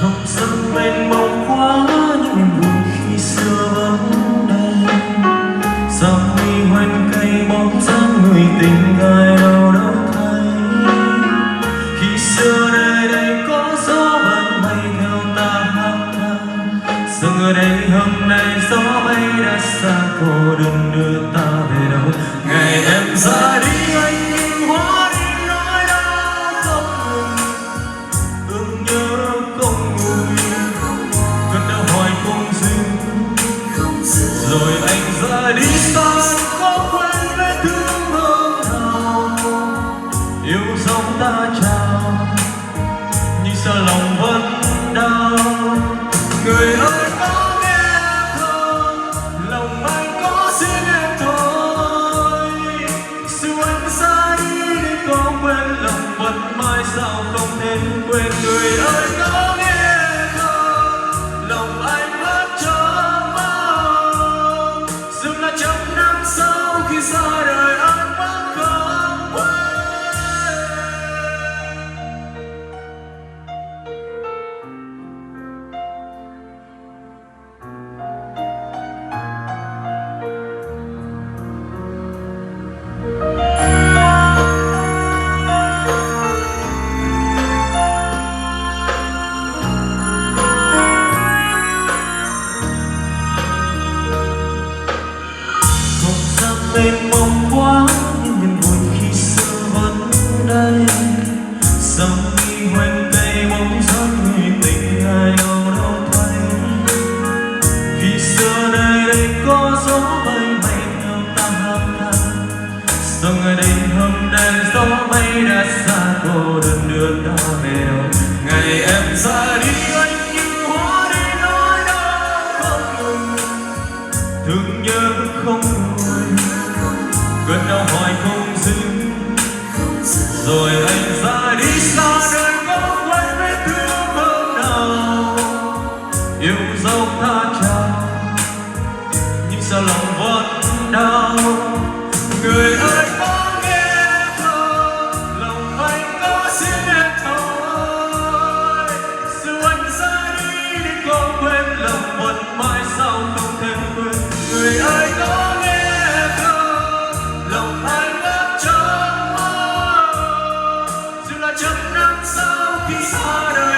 không gian mênh mông quá những niềm vui khi xưa vẫn đây. Dòng mi hoen cây bóng dáng người tình ai đâu đâu thấy. Khi xưa nơi đây có gió vẫn bay theo ta hát ca, dừng ở đây hôm nay gió bay đã xa cô đừng đưa ta về đâu. Ngày em ra đi anh nhìn hóa đi nỗi đau không ngừng, ước nhớ không nguôi, cơn đau hoài không dừng. Rồi anh ra đi xa có quên vết thương hôm nào yêu dấu ta chào, nhưng sao lòng vẫn đau. Người ơi có nghe không, lòng anh có xin em thôi. Dù anh ra đi để có quên lòng vẫn mãi sao không thể quên. Người ơi có nghe không, lòng anh vẫn trống mong. Dù là trăm năm sau khi ra đời anh vẫn không quên. Mênh mông quá những niềm vui khi xưa vẫn đây. Dòng mi hoen cây bóng dáng người tình ai đâu đâu thấy. Khi xưa nơi đây có gió bay bay theo ta hát ca, dòng ở đây hôm nay gió bay đã xa cô đơn đưa ta về đâu. Ngày em ra đi anh như hóa đi nỗi đau không ngừng, thương nhớ không nguôi, cơn đau hoài không dừng. Rồi anh ra đi xa nơi có quên vết thương hôm nào yêu dấu ta chào, nhưng sao lòng vẫn đau. Người ơi có nghe không, lòng anh có xin em thôi. Dù anh ra đi để có quên lòng vẫn mãi sao không thể quên. Người ơi có nghe không, lòng anh vẫn trống mong. Dù là trăm năm sau khi xa đời